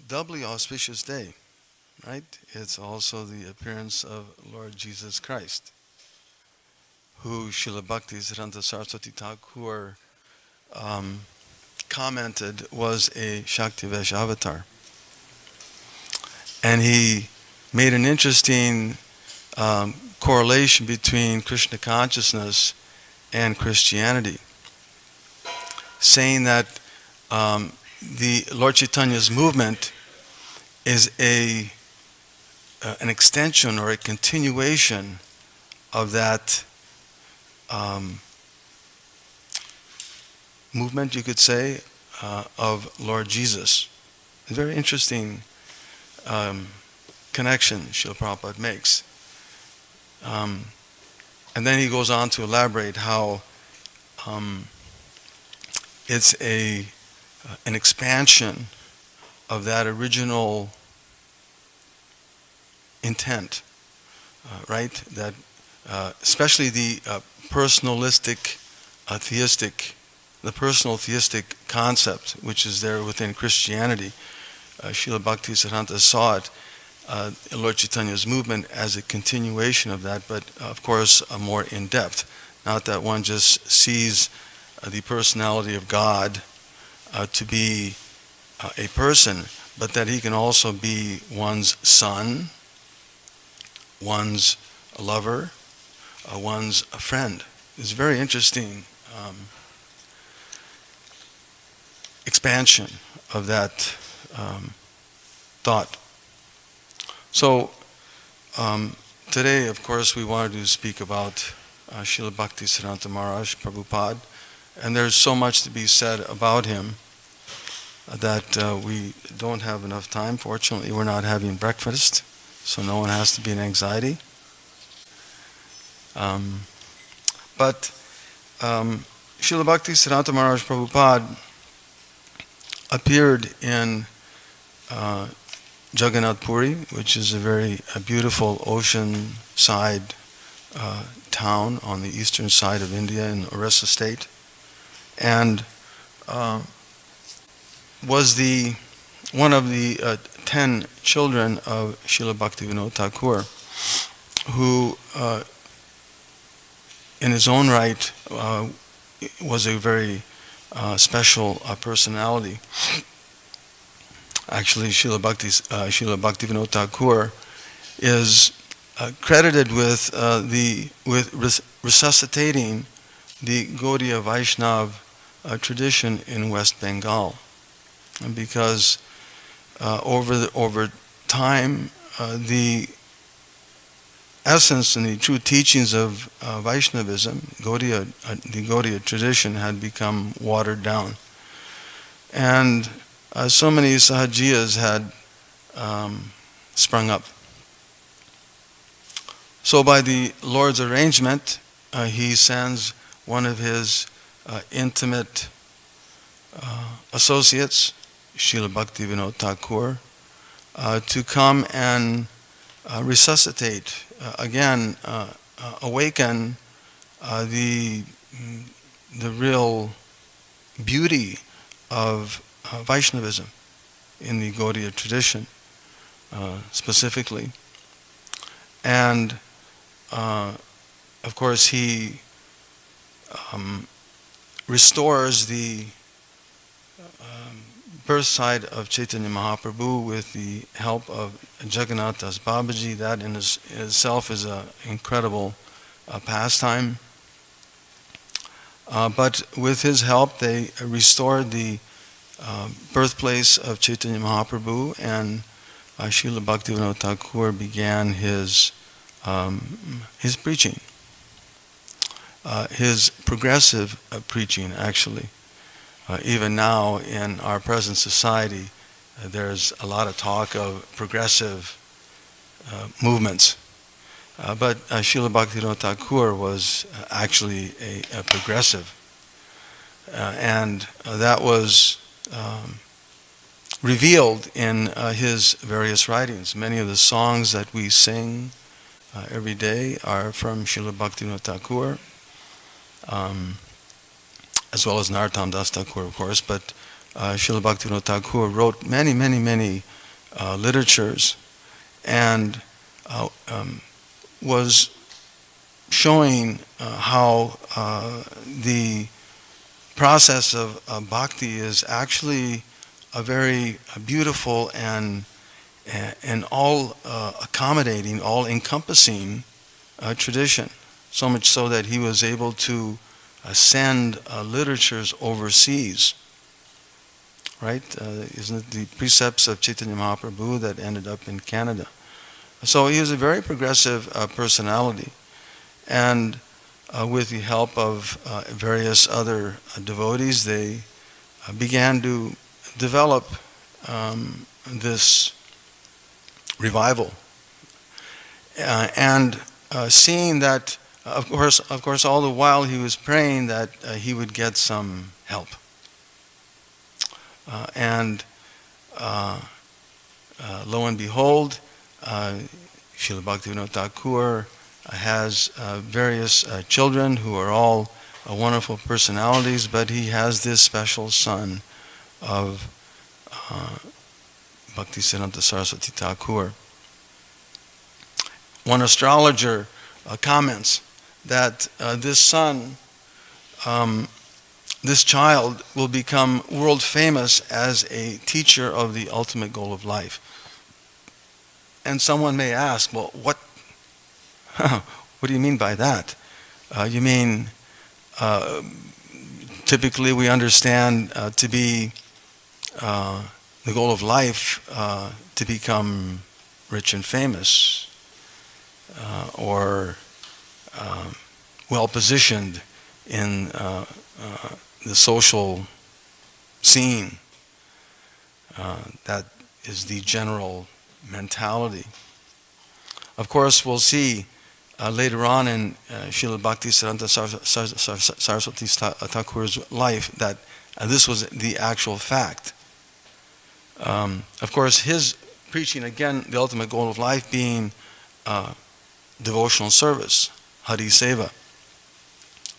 doubly auspicious day, right? It's also the appearance of Lord Jesus Christ, who Srila Bhaktisiddhanta Sarasvati Thakura commented was a Shaktivesh avatar. And he made an interesting correlation between Krishna consciousness and Christianity, saying that the Lord Chaitanya's movement is an extension or a continuation of that movement, you could say, of Lord Jesus. A very interesting connection Srila Prabhupada makes. And then he goes on to elaborate how it's an expansion of that original intent, right? That especially the personalistic, the personal theistic concept, which is there within Christianity. Srila Bhaktisiddhanta saw it, Lord Chaitanya's movement, as a continuation of that, but of course more in depth. Not that one just sees the personality of God to be a person, but that he can also be one's son, one's lover, one's friend. It's a very interesting expansion of that thought. So today, of course, we wanted to speak about Srila Bhaktisiddhanta Maharaj Prabhupada, and there's so much to be said about him that we don't have enough time. Fortunately, we're not having breakfast, so no one has to be in anxiety. But Srila Bhaktisiddhanta Maharaj Prabhupada appeared in Jagannath Puri, which is a very beautiful ocean-side town on the eastern side of India in Orissa state, and was one of the 10 children of Srila Bhaktivinoda Thakur, who in his own right was a very special personality. Actually, Srila Bhaktivinoda Thakur is credited with resuscitating the Gaudiya Vaishnav tradition in West Bengal, and because over time the essence and the true teachings of Vaishnavism, the Gaudiya tradition, had become watered down, and so many sahajiyas had sprung up. So by the Lord's arrangement, he sends one of his intimate associates, Srila Bhaktivinoda Thakur, to come and resuscitate, again, awaken the real beauty of Vaishnavism in the Gaudiya tradition, specifically. And of course, he restores the birth side of Chaitanya Mahaprabhu with the help of Jagannath Das Babaji. That in itself is an incredible pastime. But with his help, they restored the birthplace of Chaitanya Mahaprabhu, and Srila Bhaktivinoda Thakur began his preaching, his progressive preaching, actually. Even now in our present society, there's a lot of talk of progressive movements. But Srila Bhaktivinoda Thakur was actually a progressive. And that was revealed in his various writings. Many of the songs that we sing every day are from Srila Bhaktivinoda Thakur, as well as Narottam Das Thakur, of course. But Srila Bhaktivinoda Thakur wrote many literatures, and was showing how the process of bhakti is actually a very beautiful and all accommodating, all encompassing tradition. So much so that he was able to send literatures overseas. Right? Isn't it the precepts of Chaitanya Mahaprabhu that ended up in Canada? So he was a very progressive personality. And with the help of various other devotees, they began to develop this revival. And seeing that, of course, all the while he was praying that he would get some help. And lo and behold, Srila Bhaktivinoda Thakur has various children who are all wonderful personalities, but he has this special son of Bhaktisiddhanta Sarasvati Thakur. One astrologer comments that this son, this child, will become world famous as a teacher of the ultimate goal of life. And someone may ask, well, what do you mean by that? You mean, typically we understand to be the goal of life to become rich and famous, or well positioned in the social scene. That is the general mentality. Of course, we'll see later on in Srila Bhaktisiddhanta Saraswati Thakur's life that this was the actual fact. Of course, his preaching, again, the ultimate goal of life being devotional service, Hari Seva,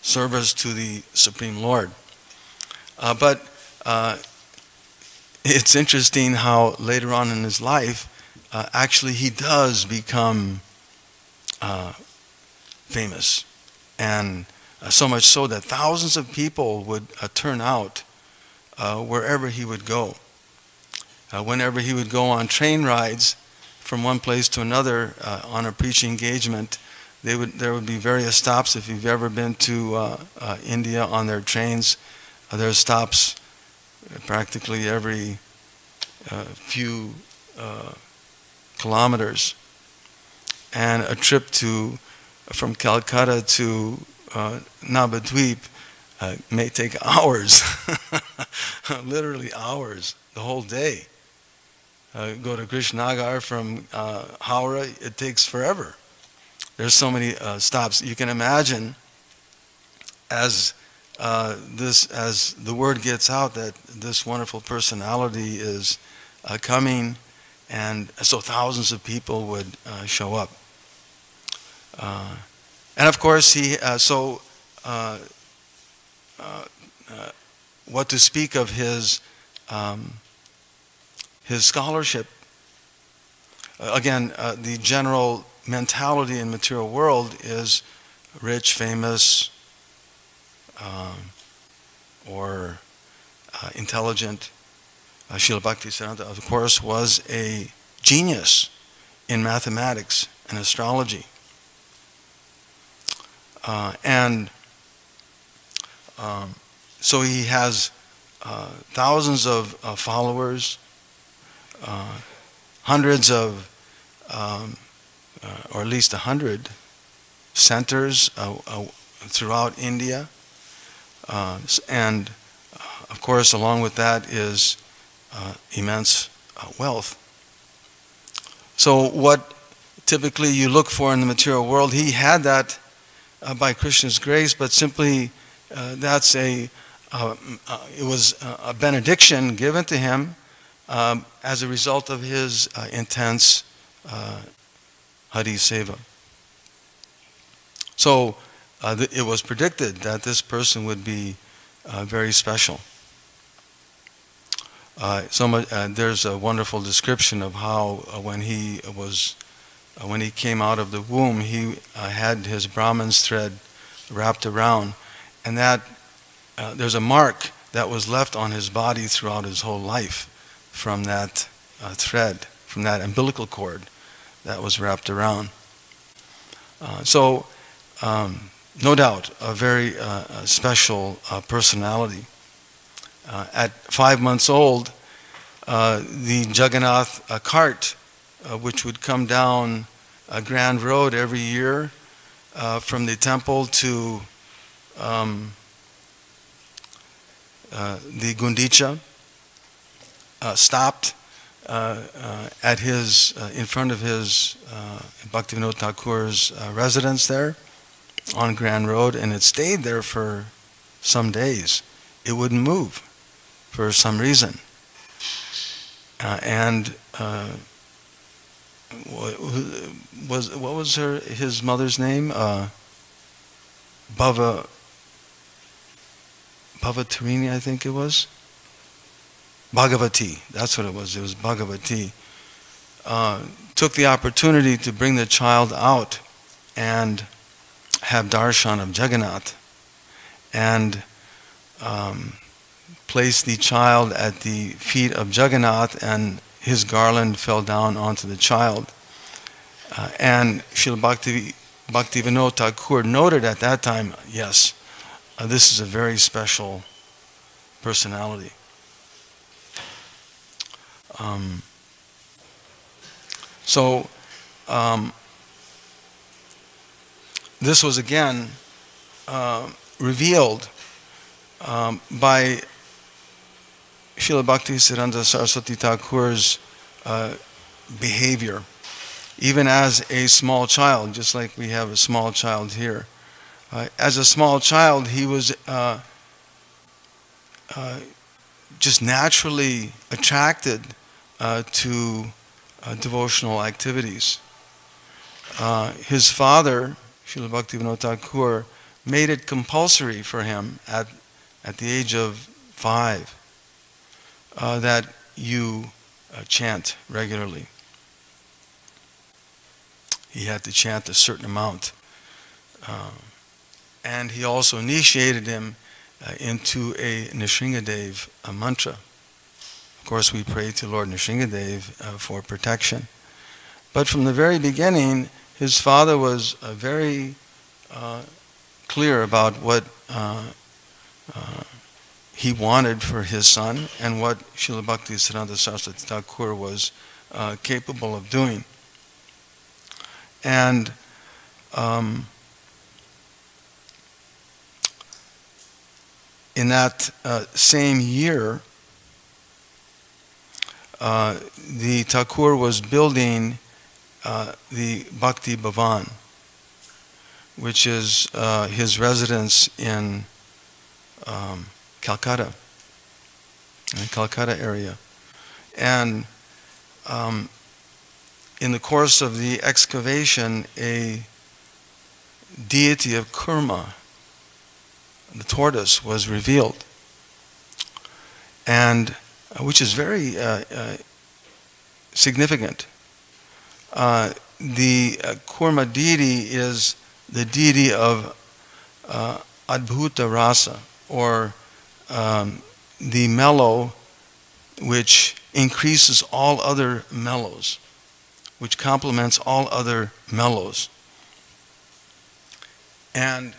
service to the Supreme Lord. But it's interesting how later on in his life, actually he does become famous. And so much so that thousands of people would turn out wherever he would go. Whenever he would go on train rides from one place to another on a preaching engagement, there would be various stops. If you've ever been to India on their trains, there are stops practically every few kilometers. And a trip from Calcutta to Navadvip may take hours, literally hours, the whole day. Go to Krishnagar from Howrah, it takes forever. There's so many stops. You can imagine as the word gets out that this wonderful personality is coming, and so thousands of people would show up. And of course, what to speak of his scholarship. Again, the general mentality in the material world is rich, famous, or intelligent. Srila Bhaktisiddhanta, of course, was a genius in mathematics and astrology. So he has thousands of followers, hundreds of, or at least 100 centers throughout India. And of course, along with that is immense wealth. So what typically you look for in the material world, he had that by Krishna's grace, but simply it was a benediction given to him as a result of his intense Hari Seva. So it was predicted that this person would be very special. There's a wonderful description of how when he came out of the womb, he had his Brahman's thread wrapped around, and that there's a mark that was left on his body throughout his whole life from that thread, from that umbilical cord that was wrapped around. No doubt, a very special personality. At 5 months old, the Jagannath cart, which would come down a Grand Road every year from the temple to the Gundicha, stopped at in front of his Bhaktivinoda Thakur's residence there on Grand Road, and it stayed there for some days. It wouldn't move for some reason. What was his mother's name? Bhavatarini, I think it was. Bhagavati, that's what it was. It was Bhagavati. Took the opportunity to bring the child out and have darshan of Jagannath, and placed the child at the feet of Jagannath, and his garland fell down onto the child. And Srila Bhaktivinoda Thakur noted at that time, yes, this is a very special personality. This was again revealed by Srila Bhaktisiddhanta Sarasvati Thakur's behavior, even as a small child, just like we have a small child here. As a small child, he was just naturally attracted to devotional activities. His father, Srila Bhaktivinoda Thakur, made it compulsory for him at the age of 5 that you chant regularly. He had to chant a certain amount. And he also initiated him into a Nrsingadev mantra. Of course, we pray to Lord Nrsingadev for protection. But from the very beginning, his father was very clear about what he wanted for his son and what Srila Bhaktisiddhanta Saraswati Thakur was capable of doing. And in that same year, the Thakur was building the Bhakti Bhavan, which is his residence in Calcutta, in the Calcutta area. And in the course of the excavation, a deity of Kurma, the tortoise, was revealed, and which is very significant. The Kurma deity is the deity of Adbhuta Rasa, or the mellow which increases all other mellows, which complements all other mellows, and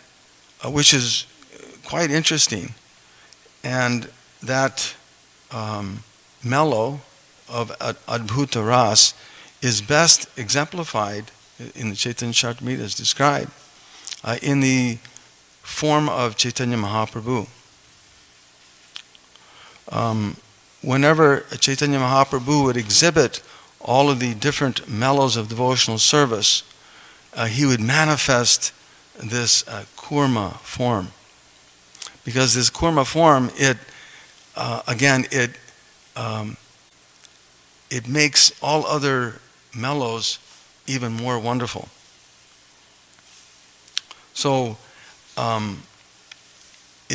which is quite interesting. And that mellow of Adbhuta Ras is best exemplified in the Chaitanya Charitamrita, as described, in the form of Chaitanya Mahaprabhu. Whenever Chaitanya Mahaprabhu would exhibit all of the different mellows of devotional service, he would manifest this kurma form. Because this kurma form, it makes all other mellows even more wonderful.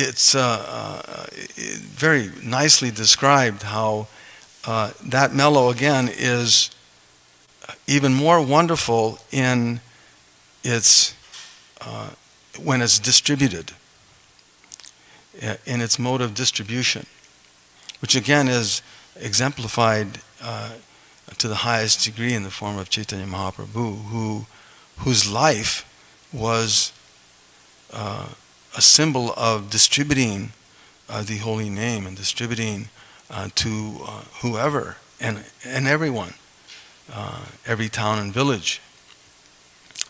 it's very nicely described how that mellow again is even more wonderful in its when it's distributed, in its mode of distribution, which again is exemplified to the highest degree in the form of Chaitanya Mahaprabhu, whose life was a symbol of distributing the holy name and distributing to whoever and everyone, every town and village.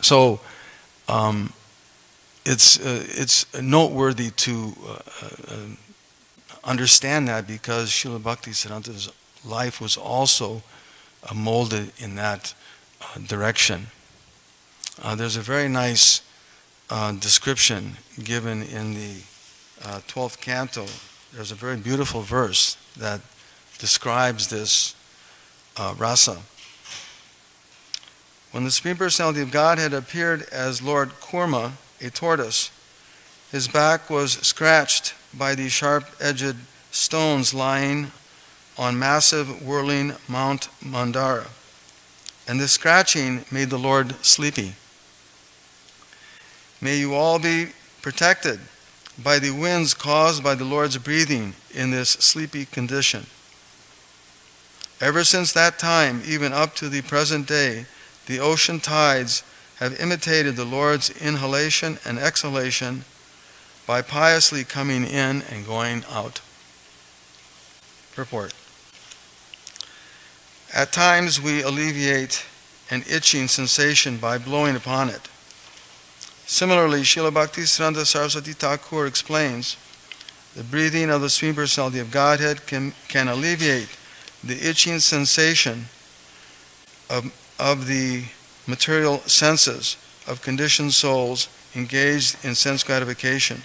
So it's noteworthy to understand that, because Srila Bhaktisiddhanta's life was also molded in that direction. There's a very nice description given in the 12th canto. There's a very beautiful verse that describes this rasa. When the Supreme Personality of Godhead appeared as Lord Kurma, a tortoise, his back was scratched by the sharp-edged stones lying on massive whirling Mount Mandara, and this scratching made the Lord sleepy. May you all be protected by the winds caused by the Lord's breathing in this sleepy condition. Ever since that time, even up to the present day, the ocean tides have imitated the Lord's inhalation and exhalation by piously coming in and going out. Purport. At times we alleviate an itching sensation by blowing upon it. Similarly, Srila Bhaktisiddhanta Sarasvati Thakura explains, the breathing of the Supreme Personality of Godhead can alleviate the itching sensation of the material senses of conditioned souls engaged in sense gratification.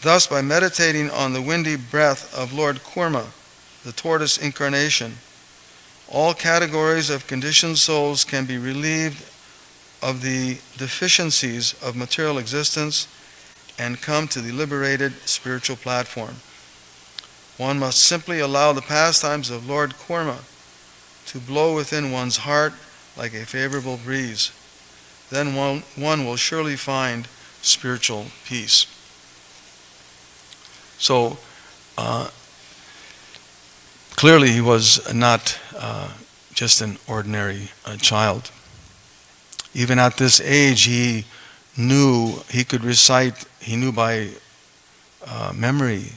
Thus, by meditating on the windy breath of Lord Kurma, the tortoise incarnation, all categories of conditioned souls can be relieved of the deficiencies of material existence and come to the liberated spiritual platform. One must simply allow the pastimes of Lord Kurma to blow within one's heart like a favorable breeze. Then one will surely find spiritual peace. So, clearly he was not just an ordinary child. Even at this age, he knew, he could recite, he knew by memory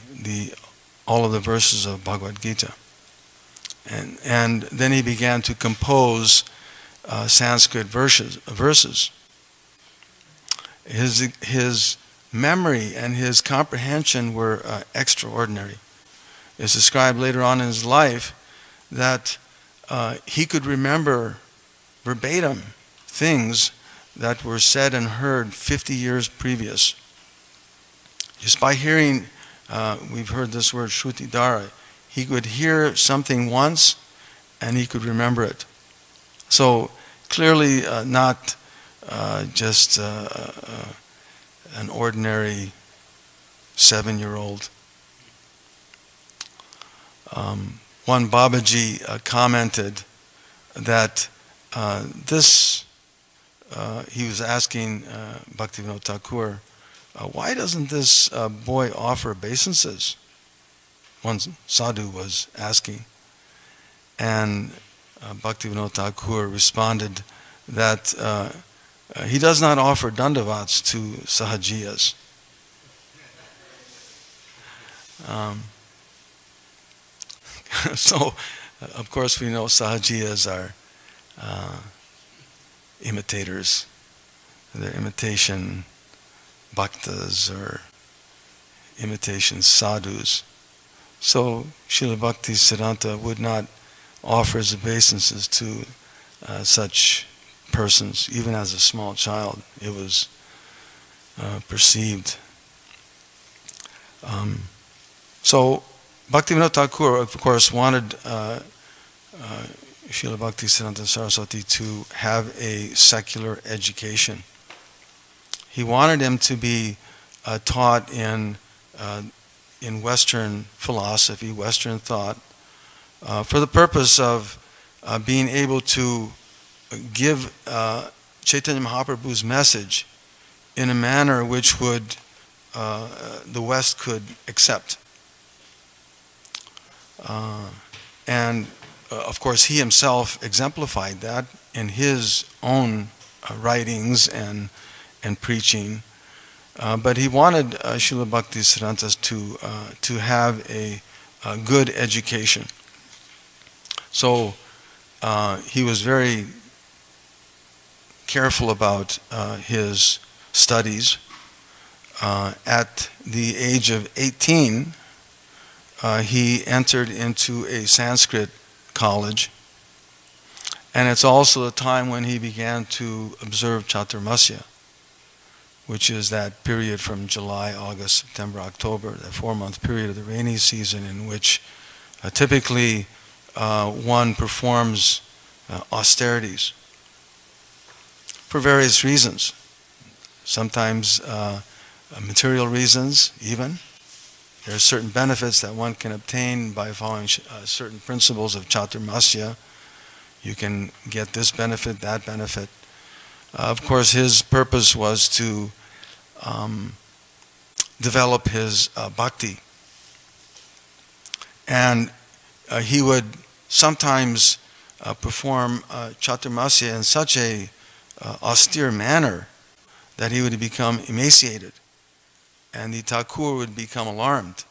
all of the verses of Bhagavad Gita. And then he began to compose Sanskrit verses. His memory and his comprehension were extraordinary. It's described later on in his life that he could remember verbatim things that were said and heard 50 years previous. Just by hearing, we've heard this word Shrutidara, he could hear something once and he could remember it. So clearly not just an ordinary 7-year-old. One Babaji commented that he was asking Bhaktivinoda Thakur, why doesn't this boy offer obeisances? One sadhu was asking. And Bhaktivinoda Thakur responded that he does not offer dandavats to sahajiyas. So, of course, we know sahajiyas are imitators. They're imitation bhaktas or imitation sadhus. So, Srila Bhaktisiddhanta would not offer his obeisances to such persons, even as a small child. It was perceived. So, Bhaktivinoda Thakur, of course, wanted Srila Bhaktisiddhanta Saraswati to have a secular education. He wanted him to be taught in Western philosophy, Western thought, for the purpose of being able to give Chaitanya Mahaprabhu's message in a manner which would the West could accept. And of course, he himself exemplified that in his own writings and preaching. But he wanted Srila Bhaktisiddhanta to have a good education. So he was very careful about his studies. At the age of 18, he entered into a Sanskrit college. And it's also the time when he began to observe Chaturmasya, which is that period from July, August, September, October, that 4-month period of the rainy season in which typically one performs austerities for various reasons. Sometimes material reasons even. There are certain benefits that one can obtain by following certain principles of Chaturmasya. You can get this benefit, that benefit. Of course, his purpose was to develop his bhakti. And he would sometimes perform Chaturmasya in such a austere manner that he would become emaciated. And the Thakur would become alarmed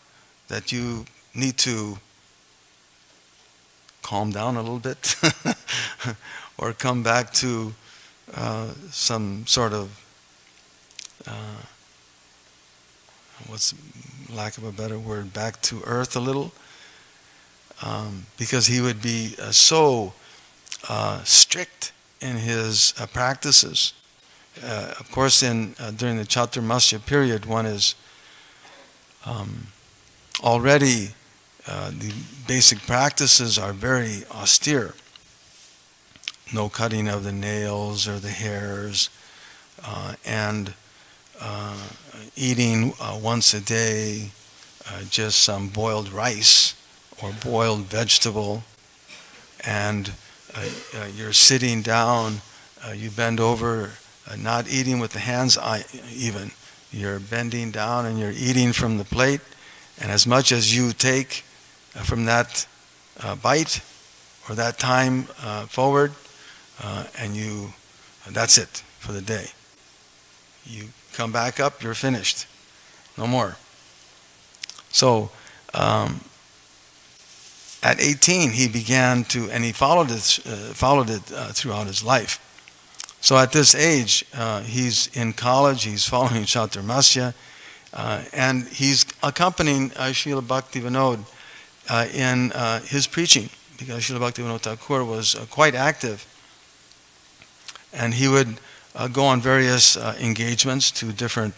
that you need to calm down a little bit or come back to some sort of, what's lack of a better word, back to earth a little. Because he would be so strict in his practices. Of course, during the Chaturmasya period, one is already, the basic practices are very austere. No cutting of the nails or the hairs, and eating once a day just some boiled rice or boiled vegetable, and you're sitting down, you bend over, not eating with the hands even. You're bending down and you're eating from the plate, and as much as you take from that bite or that time forward, and that's it for the day. You come back up, you're finished. No more. So, at 18, he began to, and he followed it throughout his life. So at this age, he's in college, he's following Chaturmasya, and he's accompanying Srila Bhaktivinoda in his preaching, because Srila Bhaktivinoda Thakur was quite active. And he would go on various engagements to different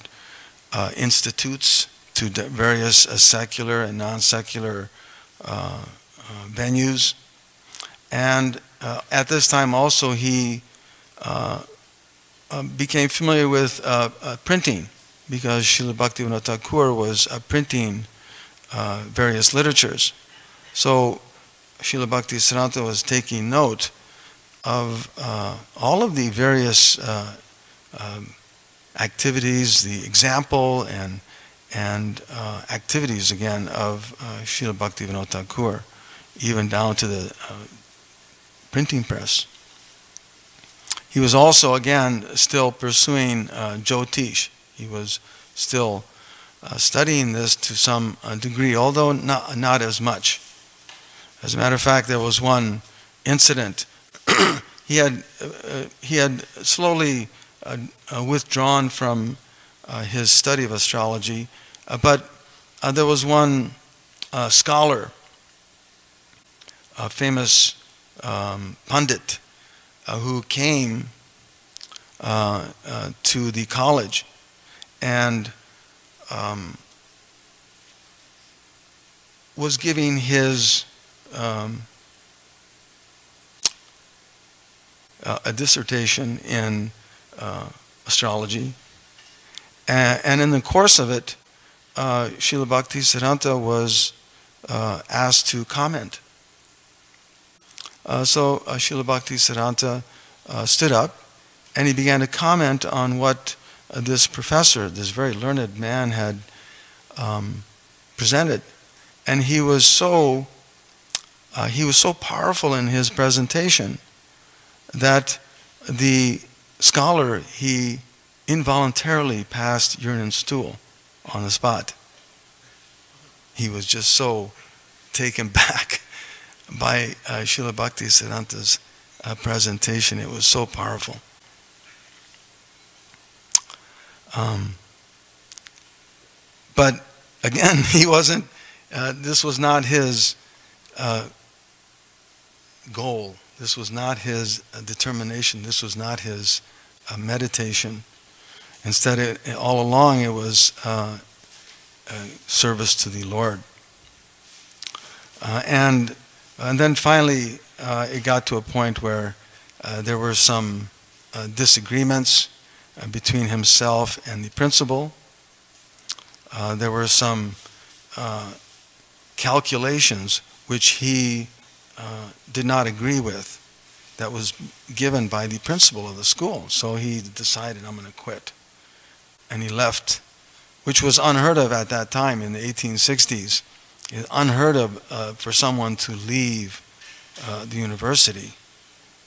institutes, to various secular and non-secular venues. And at this time also he became familiar with printing, because Srila Bhaktivinoda Thakur was printing various literatures. So Srila Bhaktisiddhanta was taking note of all of the various activities, the example and activities again of Srila Bhaktivinoda Thakur, even down to the printing press. He was also, again, still pursuing Jyotish. He was still studying this to some degree, although not as much. As a matter of fact, there was one incident. He had slowly withdrawn from his study of astrology, but there was one scholar, a famous pundit, who came to the college and was giving his a dissertation in astrology, And in the course of it, Srila Bhaktisiddhanta was asked to comment. So Srila Bhaktisiddhanta stood up and he began to comment on what this professor, this very learned man, had presented. And he was so powerful in his presentation that the scholar, he involuntarily passed urine and stool on the spot. He was just so taken back by Srila Bhaktisiddhanta's presentation. It was so powerful. But again, he wasn't, this was not his goal. This was not his determination. This was not his meditation. Instead, all along, it was service to the Lord. And then finally, it got to a point where there were some disagreements between himself and the principal. There were some calculations which he did not agree with that was given by the principal of the school. So he decided, I'm going to quit. And he left, which was unheard of at that time in the 1860s. It's unheard of for someone to leave the university.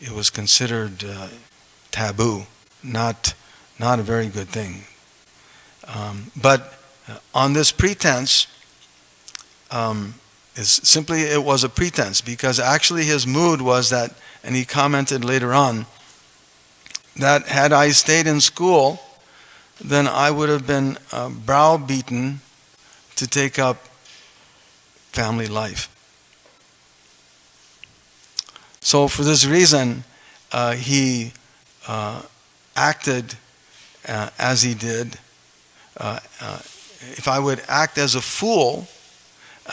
It was considered taboo, not a very good thing. But on this pretense, it was a pretense, because actually his mood was that, and he commented later on, that had I stayed in school, then I would have been browbeaten to take up family life. So for this reason, he acted as he did. If I would act as a fool,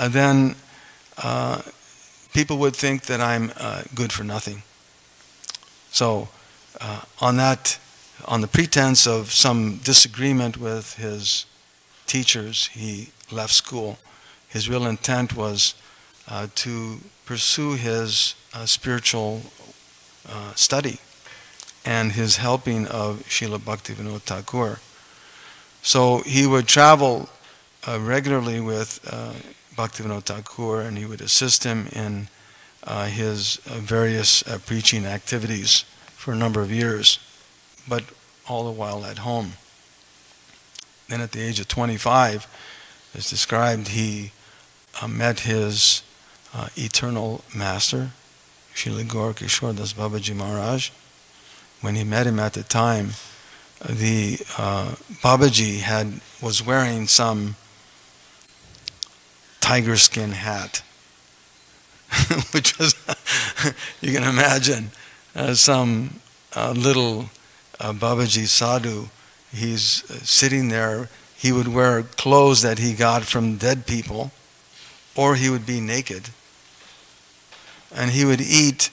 then people would think that I'm good for nothing. So on the pretense of some disagreement with his teachers, he left school. His real intent was to pursue his spiritual study and his helping of Srila Bhaktivinoda Thakur. So he would travel regularly with Bhaktivinoda Thakur, and he would assist him in his various preaching activities for a number of years, but all the while at home. Then at the age of 25, as described, he met his eternal master, Srila Gaur Kishore Das Babaji Maharaj. When he met him at the time, the Babaji was wearing some tiger skin hat, which was, you can imagine, some little Babaji sadhu. He's sitting there. He would wear clothes that he got from dead people, or he would be naked. And he would eat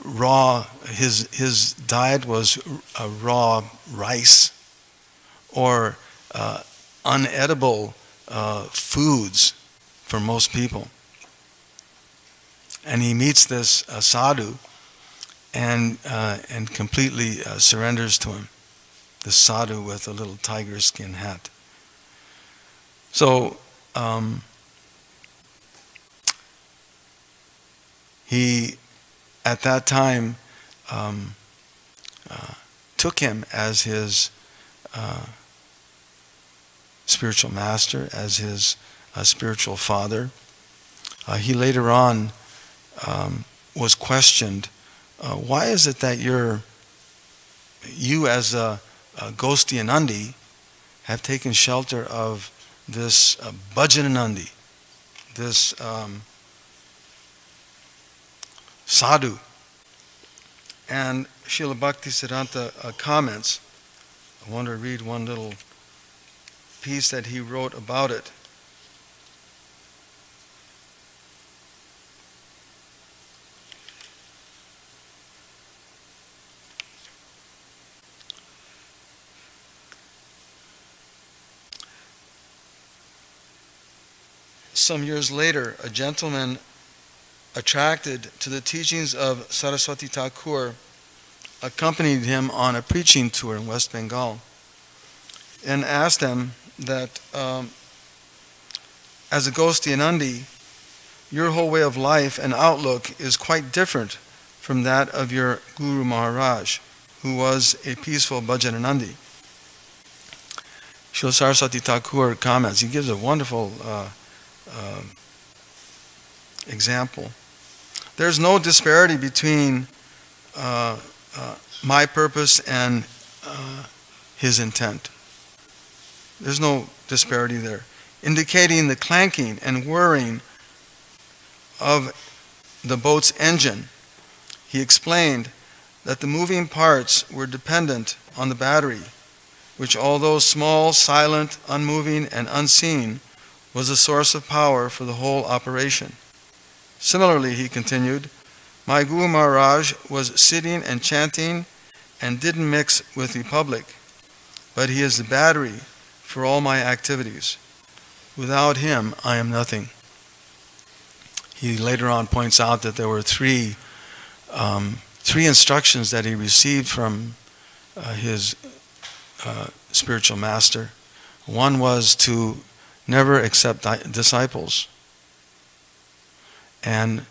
raw, his diet was raw rice or unedible foods for most people. And he meets this sadhu and completely surrenders to him, the sadhu with a little tiger skin hat. So he, at that time, took him as his spiritual master, as his spiritual father. He later on was questioned, why is it that you as a Ghostianandi have taken shelter of this Bhajananandi, this sadhu? And Srila Bhaktisiddhanta comments. I want to read one little piece that he wrote about it. some years later, a gentleman attracted to the teachings of Sarasvati Thakura accompanied him on a preaching tour in West Bengal and asked him that as a Ghostianandi, your whole way of life and outlook is quite different from that of your Guru Maharaj, who was a peaceful Bhajananandi. Srila Saraswati Thakura comments, he gives a wonderful example. There's no disparity between my purpose and his intent. There's no disparity there. Indicating the clanking and whirring of the boat's engine, he explained that the moving parts were dependent on the battery, which, although small, silent, unmoving, and unseen, was a source of power for the whole operation. Similarly, he continued, my Guru Maharaj was sitting and chanting and didn't mix with the public, but he is the battery for all my activities. Without him, I am nothing. He later on points out that there were three instructions that he received from his spiritual master. One was to never accept disciples, and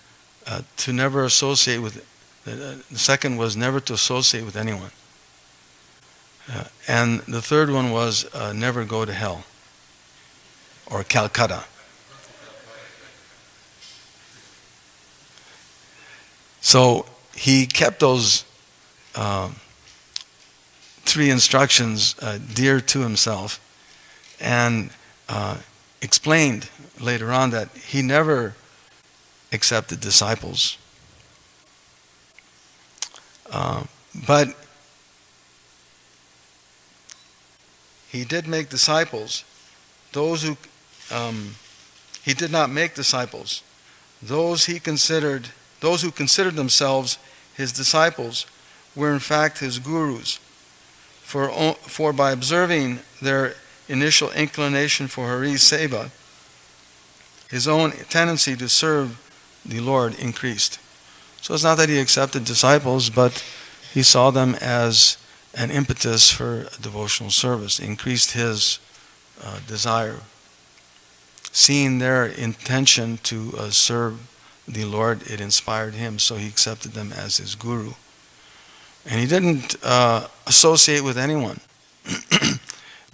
to never associate with. The second was never to associate with anyone, and the third one was never go to hell or Calcutta. So he kept those three instructions dear to himself, and explained later on that he never accepted disciples. But he did make disciples. Those who he did not make disciples. Those who considered themselves his disciples were in fact his gurus. For by observing their initial inclination for Hari Seva, his own tendency to serve the Lord increased. So it's not that he accepted disciples, but he saw them as an impetus for devotional service, increased his desire. Seeing their intention to serve the Lord, it inspired him, so he accepted them as his guru. And he didn't associate with anyone.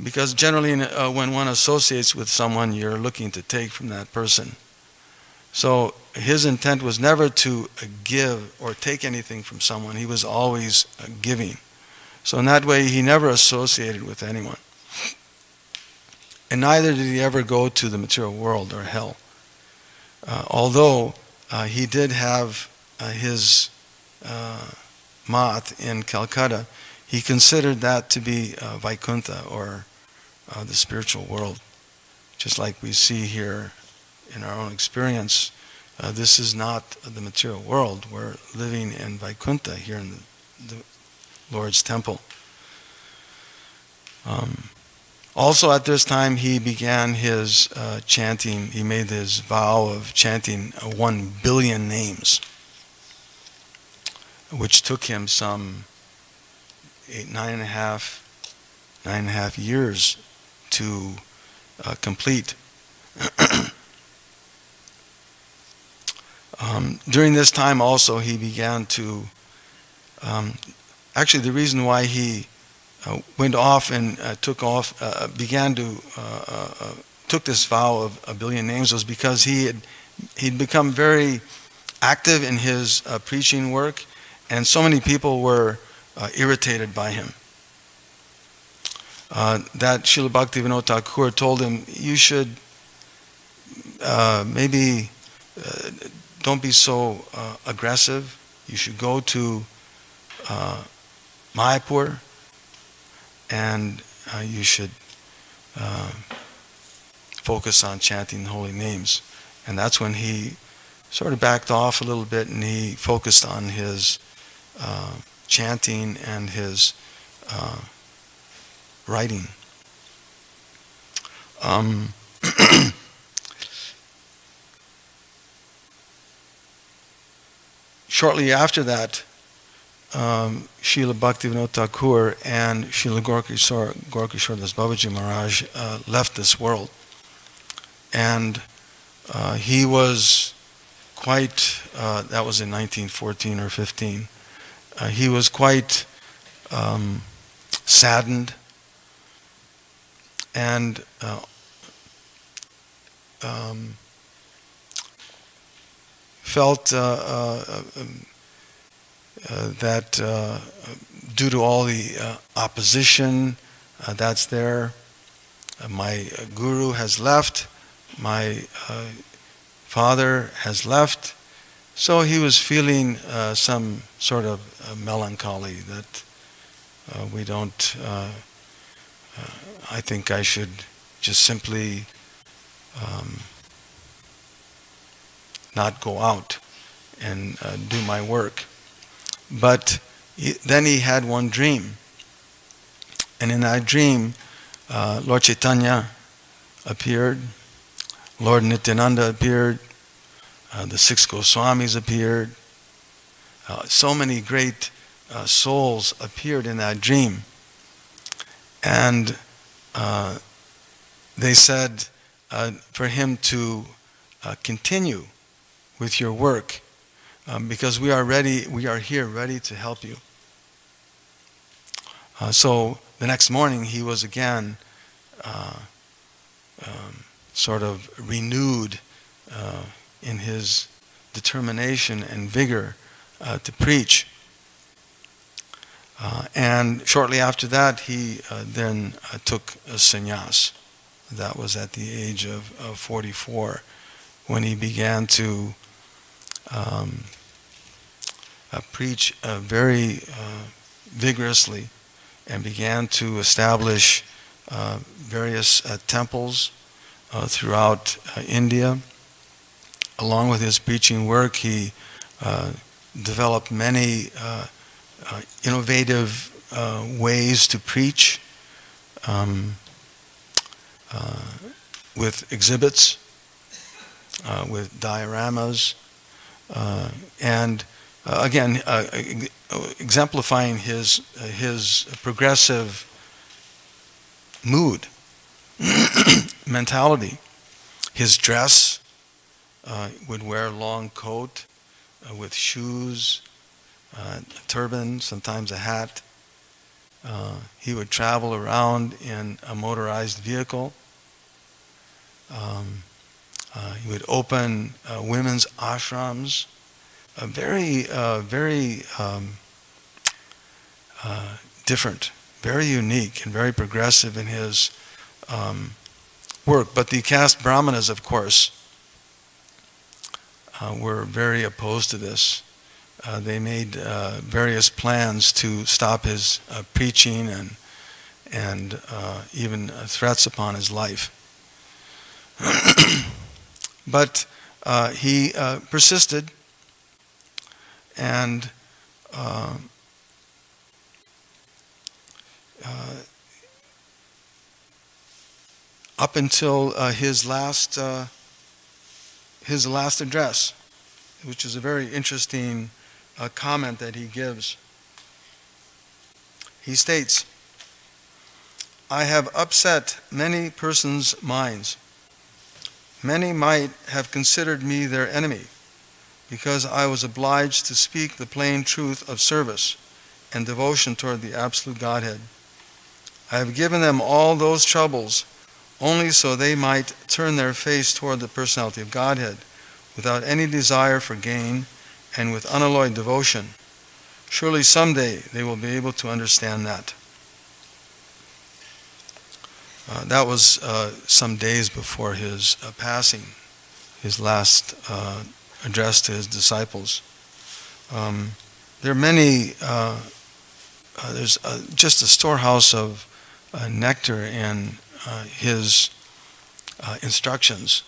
Because generally when one associates with someone, you're looking to take from that person. So his intent was never to give or take anything from someone. He was always giving. So in that way, he never associated with anyone. And neither did he ever go to the material world or hell. Although he did have his math in Calcutta, he considered that to be Vaikuntha, or the spiritual world. Just like we see here in our own experience, this is not the material world. We're living in Vaikuntha here in the Lord's temple. Also at this time he began his chanting. He made his vow of chanting 1 billion names, which took him some 9.5 years to complete. During this time also he began to, actually the reason why he went off and took this vow of 1 billion names was because he'd become very active in his preaching work, and so many people were irritated by him. That Srila Bhaktivinoda Thakur told him, you should maybe don't be so aggressive. You should go to Mayapur, and you should focus on chanting holy names. And that's when he sort of backed off a little bit, and he focused on his chanting and his writing. shortly after that, Srila Bhaktivinoda Thakur and Srila Gorkishore Das Babaji Maharaj left this world. And he was quite, that was in 1914 or 15, he was quite saddened and felt that due to all the opposition that's there, my guru has left, my father has left, so he was feeling some sort of melancholy that we don't, I think I should just simply not go out and do my work. But then he had one dream, and in that dream Lord Chaitanya appeared, Lord Nityananda appeared, the six Goswamis appeared, so many great souls appeared in that dream. And they said for him to continue with your work, because we are here ready to help you. So the next morning he was again sort of renewed in his determination and vigor to preach. And shortly after that he then took a sannyas. That was at the age of 44, when he began to preach very vigorously and began to establish various temples throughout India. Along with his preaching work, he developed many innovative ways to preach with exhibits, with dioramas, and again exemplifying his progressive mood, mentality. His dress, would wear a long coat with shoes, a turban, sometimes a hat. He would travel around in a motorized vehicle. He would open women's ashrams. Very different, very unique, and very progressive in his work. But the caste brahmanas, of course, were very opposed to this. They made various plans to stop his preaching and even threats upon his life. But he persisted, and up until his last address, which is a very interesting comment that he gives. He states, "I have upset many persons' minds. Many might have considered me their enemy, because I was obliged to speak the plain truth of service and devotion toward the Absolute Godhead. I have given them all those troubles only so they might turn their face toward the personality of Godhead without any desire for gain and with unalloyed devotion. Surely someday they will be able to understand that." That was some days before his passing, his last address to his disciples. There are many, there's just a storehouse of nectar in his instructions.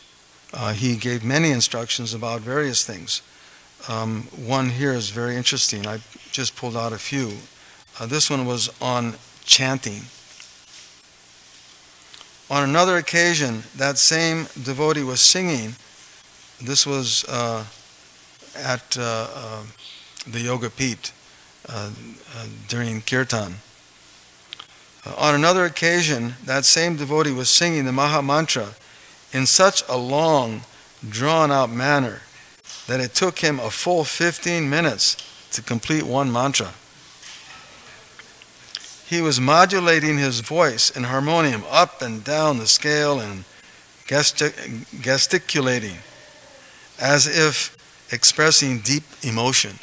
He gave many instructions about various things. One here is very interesting. I just pulled out a few. This one was on chanting. On another occasion, that same devotee was singing. This was at the Yoga Pit during Kirtan. On another occasion, that same devotee was singing the Maha Mantra in such a long, drawn-out manner that it took him a full 15 minutes to complete one mantra. He was modulating his voice and harmonium up and down the scale and gesticulating as if expressing deep emotion.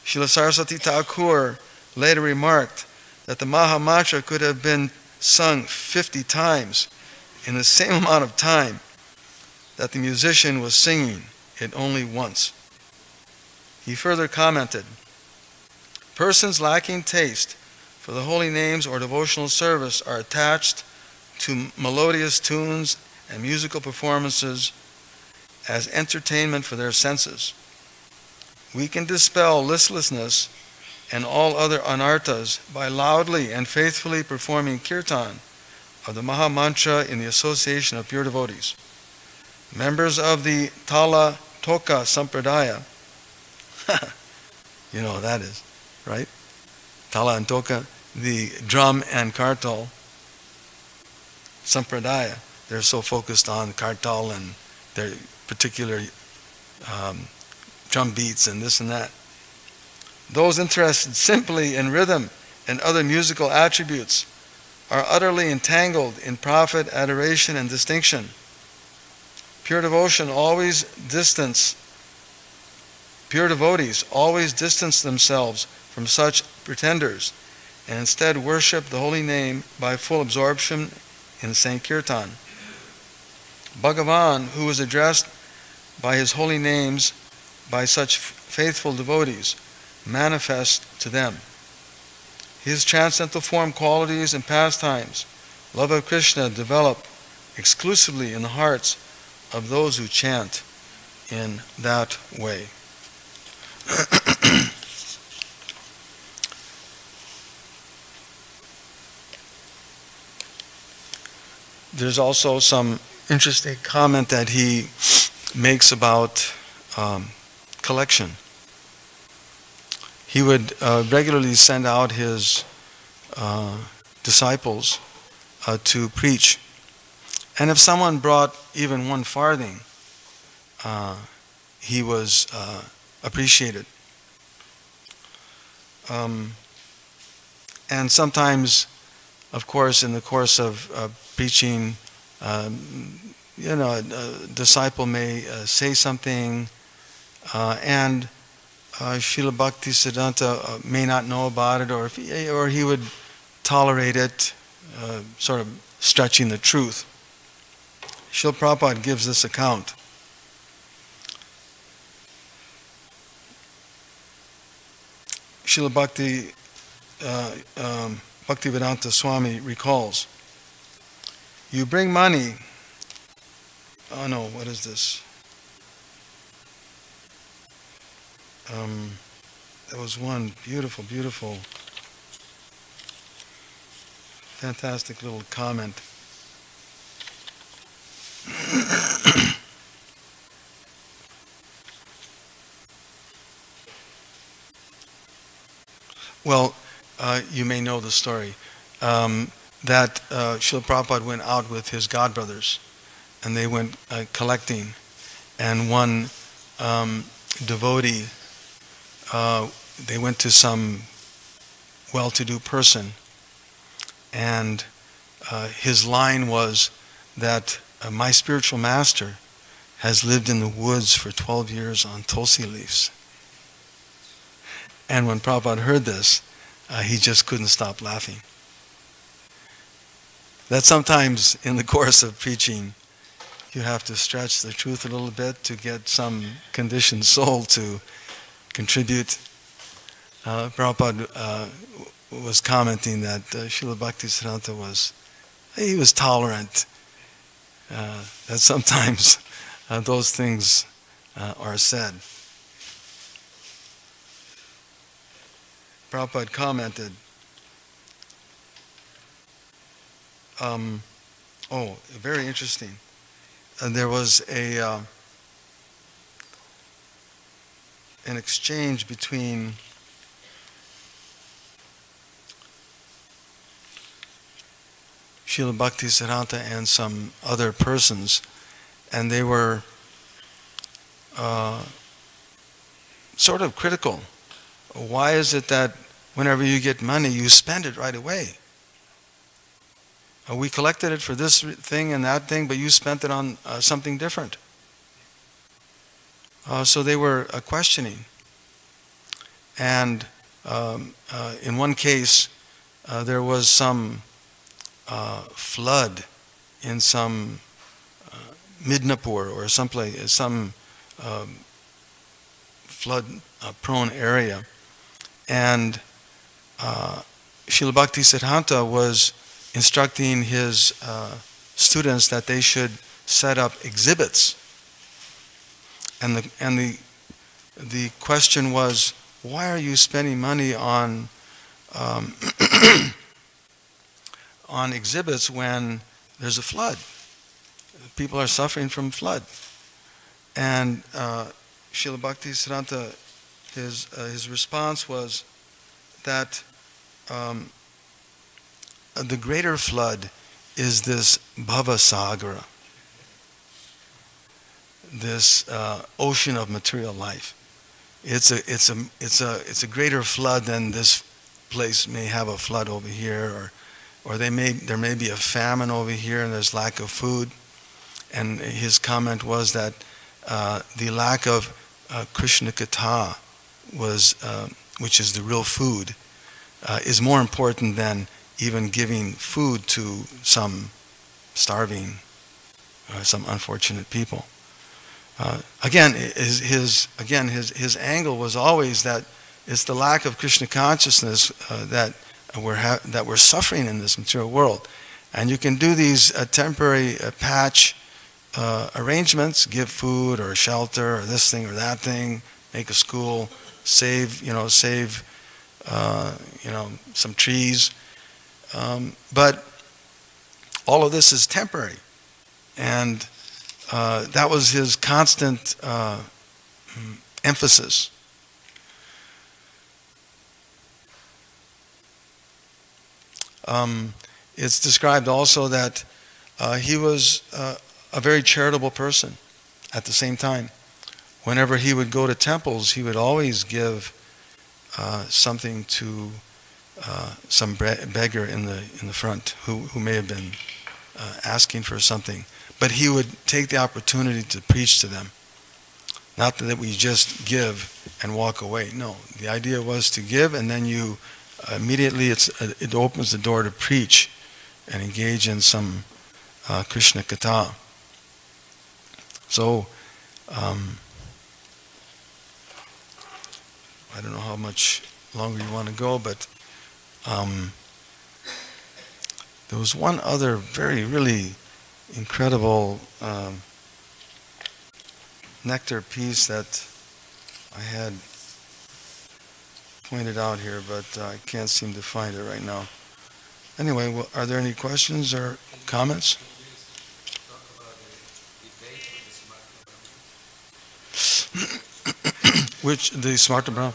Srila Sarasvati Thakura later remarked that the Maha Mantra could have been sung 50 times in the same amount of time that the musician was singing it only once. He further commented, persons lacking taste for the holy names or devotional service are attached to melodious tunes and musical performances as entertainment for their senses. We can dispel listlessness and all other anarthas by loudly and faithfully performing kirtan of the Maha Mantra in the association of pure devotees. Members of the Tala Toka Sampradaya, you know what that is, right? Tala and Toka, the drum and kartal Sampradaya. They're so focused on kartal and their particular drum beats and this and that. Those interested simply in rhythm and other musical attributes are utterly entangled in profit, adoration, and distinction. Pure devotees always distance themselves from such pretenders and instead worship the holy name by full absorption in Sankirtan. Bhagavan, who is addressed by his holy names by such faithful devotees, manifests to them. His transcendental form, qualities, and pastimes, love of Krishna, develop exclusively in the hearts of those who chant in that way. There's also some interesting comment that he makes about collection. He would regularly send out his disciples to preach. And if someone brought even one farthing, he was appreciated. And sometimes, of course, in the course of preaching, a disciple may say something, and Srila Bhaktisiddhanta may not know about it, or he would tolerate it, sort of stretching the truth. Srila Prabhupada gives this account. Srila Bhaktivedanta Swami recalls, you bring money, oh no, what is this? There was one beautiful, beautiful, fantastic little comment. Well, you may know the story, that Srila Prabhupada went out with his godbrothers, and they went collecting, and one devotee, they went to some well-to-do person, and his line was that my spiritual master has lived in the woods for 12 years on tulsi leaves. And when Prabhupada heard this, he just couldn't stop laughing. That sometimes in the course of preaching, you have to stretch the truth a little bit to get some conditioned soul to contribute. Prabhupada was commenting that Srila Bhaktisiddhanta was tolerant. That sometimes those things are said. Prabhupada commented, very interesting. There was an exchange between Srila Bhaktisiddhanta and some other persons, and they were sort of critical. Why is it that whenever you get money, you spend it right away? We collected it for this thing and that thing, but you spent it on something different. So they were questioning. And in one case, there was some flood in some Midnapur or someplace, some flood-prone area. And Srila Bhaktisiddhanta was instructing his students that they should set up exhibits. And the question was, why are you spending money on on exhibits when there's a flood? People are suffering from flood. And Srila Bhaktisiddhanta, his response was that the greater flood is this bhavasagara, this ocean of material life. It's a greater flood than this place may have a flood over here, or there may be a famine over here and there's lack of food. And his comment was that the lack of Krishna Katha which is the real food, is more important than even giving food to some starving, some unfortunate people. Again, his angle was always that it's the lack of Krishna consciousness that we're suffering in this material world, and you can do these temporary patch arrangements, give food or shelter or this thing or that thing, make a school, save some trees, but all of this is temporary, and that was his constant emphasis. It's described also that he was a very charitable person at the same time. Whenever he would go to temples, he would always give something to some beggar in the front who may have been asking for something. But he would take the opportunity to preach to them. Not that we just give and walk away. No, the idea was to give, and then you immediately it opens the door to preach and engage in some Krishna Katha. So I don't know how much longer you want to go, but there was one other really incredible nectar piece that I had pointed out here, but I can't seem to find it right now. Anyway, well, are there any questions or comments? Which, the Smarta Brahma?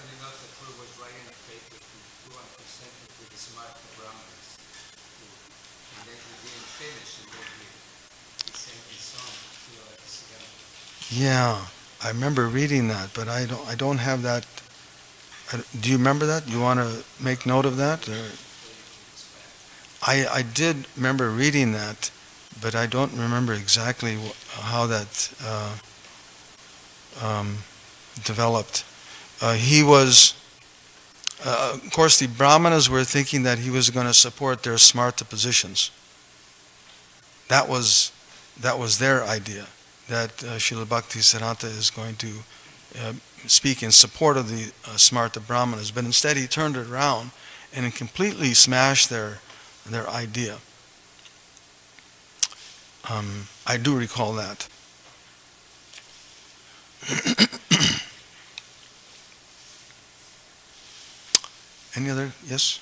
Yeah, I remember reading that, but I don't have that. Do you remember that? You want to make note of that? Or? I did remember reading that, but I don't remember exactly how that developed. He was, of course, the Brahmanas were thinking that he was going to support their smarta positions. That was their idea, that Srila Bhaktisiddhanta is going to speak in support of the smarta Brahmanas, but instead he turned it around and completely smashed their idea. I do recall that. Any other? Yes?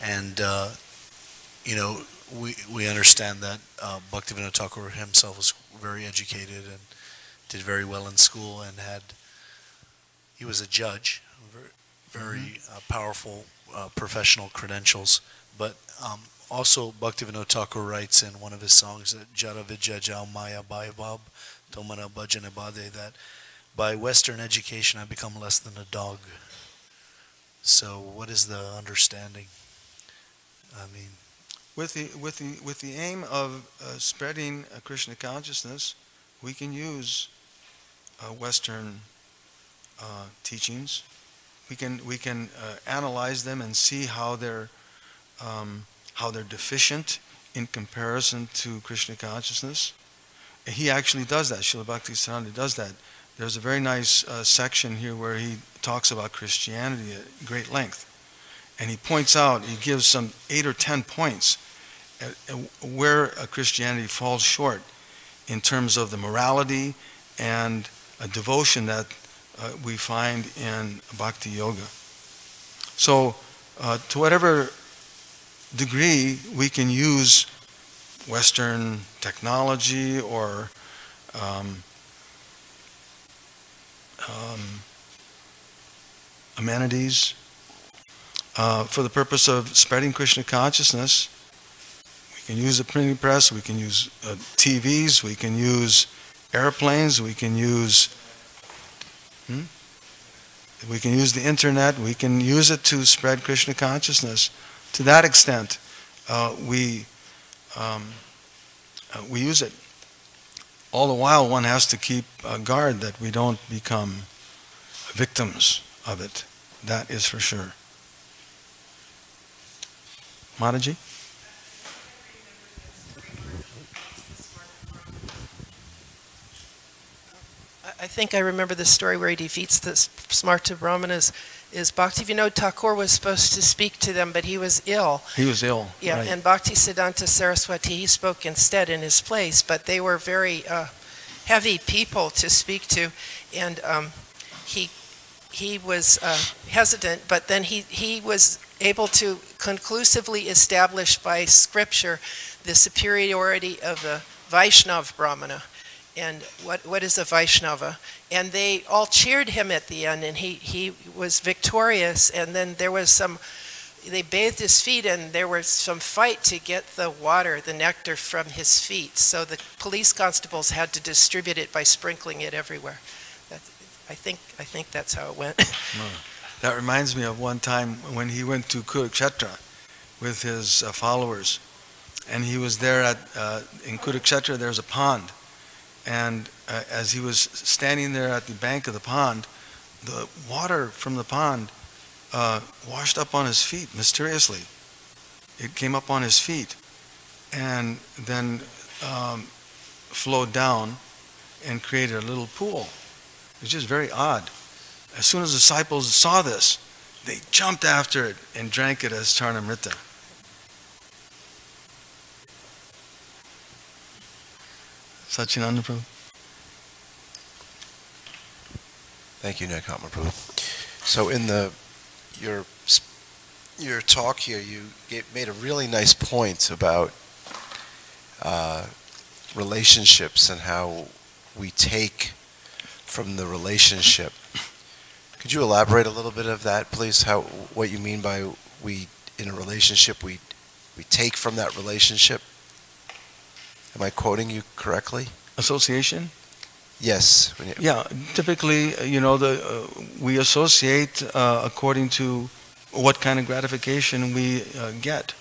And we understand that Bhaktivinoda Thakur himself was very educated and did very well in school, and he was a judge, very powerful professional credentials. But also Bhaktivinoda Thakur writes in one of his songs that Jara Vidya Jao Maya Bhaibab Tomana Bhajane Bade, that by Western education I become less than a dog. So what is the understanding? I mean, with the aim of spreading Krishna consciousness, we can use Western teachings. We can analyze them and see how they're deficient in comparison to Krishna consciousness. He actually does that. Srila Bhaktisiddhanta does that. There's a very nice section here where he talks about Christianity at great length. And he points out, he gives some 8 or 10 points where Christianity falls short in terms of the morality and a devotion that we find in Bhakti Yoga. So, to whatever degree we can use Western technology or amenities for the purpose of spreading Krishna consciousness, we can use a printing press, we can use TVs, we can use airplanes, we can use the internet, we can use it to spread Krishna consciousness. To that extent, we use it. All the while, one has to keep guard that we don't become victims of it. That is for sure. Mataji? I think I remember the story where he defeats the Smarta Brahmanas. Is Bhaktivinoda Thakur was supposed to speak to them, but he was ill. He was ill. Yeah, right. And Bhaktisiddhanta Saraswati, he spoke instead in his place, but they were very heavy people to speak to, and he was hesitant, but then he was able to conclusively establish by scripture the superiority of the Vaishnava Brahmana. And what is a Vaishnava? And they all cheered him at the end, and he was victorious. And then there was they bathed his feet, and there was some fight to get the water, the nectar, from his feet. So the police constables had to distribute it by sprinkling it everywhere. I think that's how it went. That reminds me of one time when he went to Kurukshetra with his followers, and he was there in Kurukshetra. There's a pond. And as he was standing there at the bank of the pond, the water from the pond washed up on his feet mysteriously. It came up on his feet and then flowed down and created a little pool. It was just very odd. As soon as the disciples saw this, they jumped after it and drank it as Charnamrita. Satchidananda Prabhu. Thank you, Naikatma Prabhu. So in your talk here, you made a really nice point about relationships and how we take from the relationship. Could you elaborate a little bit of that, please? What you mean by in a relationship we take from that relationship? Am I quoting you correctly? Association? Yes. Yeah, typically, we associate according to what kind of gratification we get,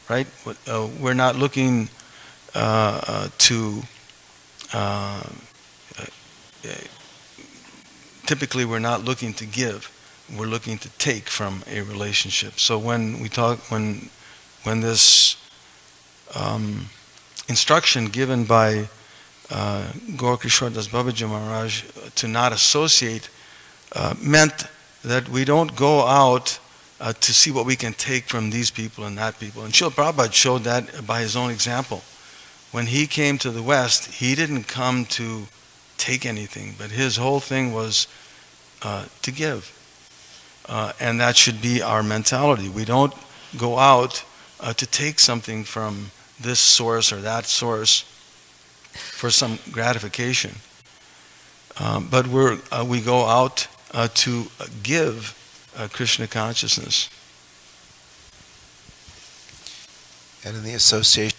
right? We're not looking typically we're not looking to give, we're looking to take from a relationship. So when this instruction given by Gaurkishore Das Babaji Maharaj to not associate meant that we don't go out to see what we can take from these people and that people. And Srila Prabhupada showed that by his own example. When he came to the West, he didn't come to take anything, but his whole thing was to give. And that should be our mentality. We don't go out to take something from this source or that source for some gratification. But we go out to give Krishna consciousness. And in the association,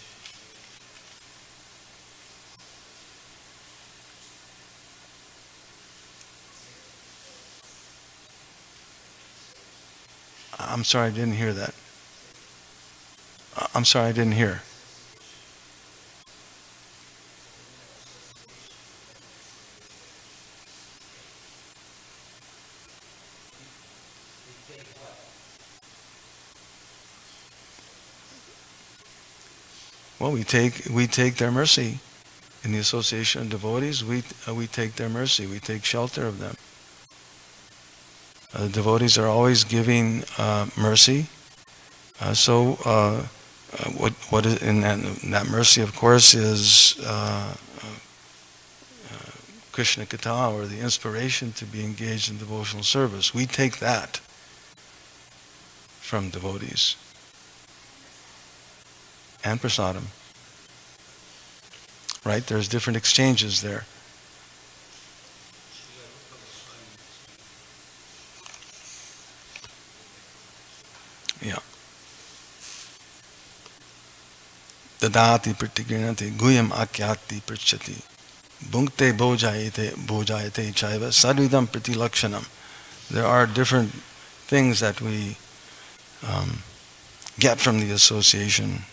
I'm sorry, I didn't hear that. I'm sorry, I didn't hear. Well, we take their mercy. In the association of devotees, we take their mercy. We take shelter of them. The devotees are always giving mercy. What is in that mercy, of course, is Krishna Katha, or the inspiration to be engaged in devotional service. We take that from devotees. And prasadam. Right? There's different exchanges there. Yeah. Dadati pratigrinati guyam akyati prachati bhunkte bhojayate chaiva sadvidam pratilakshanam. There are different things that we get from the association.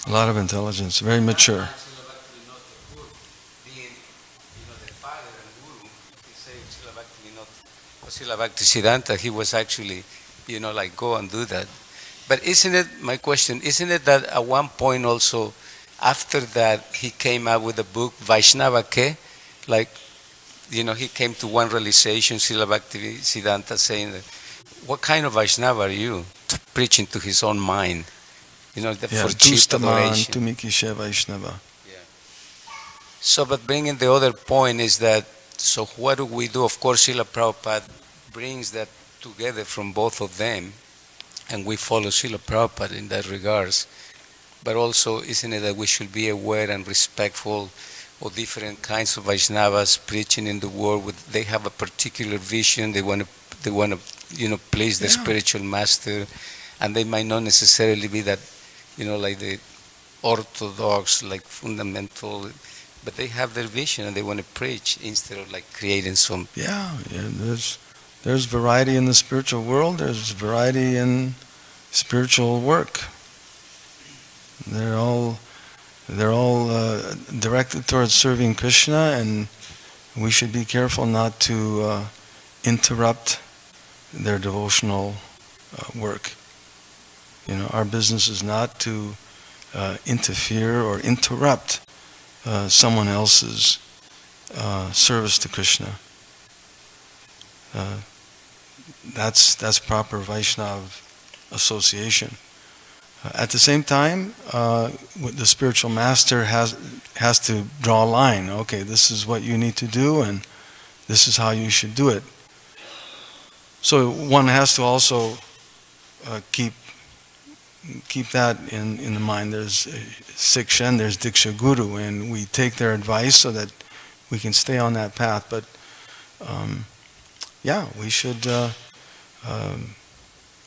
A lot of intelligence, very mature. Srila Bhaktisiddhanta, he was actually, like, go and do that. But isn't it, my question, isn't it that at one point also, after that, he came out with the book Vaishnava Ke? Like, he came to one realization, Srila Bhaktisiddhanta, saying that, what kind of Vaishnava are you? Preaching to his own mind. For cheap adoration. Tumikishe Vaishnava. Yeah. So, but bringing the other point is that, so what do we do? Of course, Srila Prabhupada brings that together from both of them, and we follow Srila Prabhupada in that regards. But also, isn't it that we should be aware and respectful of different kinds of Vaishnavas preaching in the world? They have a particular vision. They want to, please the spiritual master, and they might not necessarily be that, like the orthodox, like fundamental, but they have their vision and they want to preach instead of like creating some. Yeah, there's variety in the spiritual world. There's variety in spiritual work. They're all directed towards serving Krishna, and we should be careful not to interrupt their devotional work. Our business is not to interfere or interrupt someone else's service to Krishna. That's proper Vaishnava association. At the same time, the spiritual master has to draw a line. Okay, this is what you need to do, and this is how you should do it. So one has to also keep that in the mind. There's Siksha and there's Diksha Guru, and we take their advice so that we can stay on that path. But yeah, we should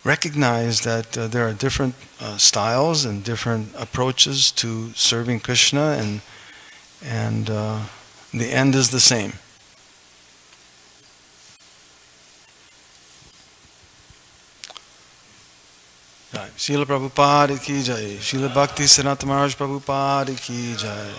recognize that there are different styles and different approaches to serving Krishna, and the end is the same. Srila Prabhupada ki jai. Srila Bhaktisiddhanta Maharaj Prabhupada ki jai.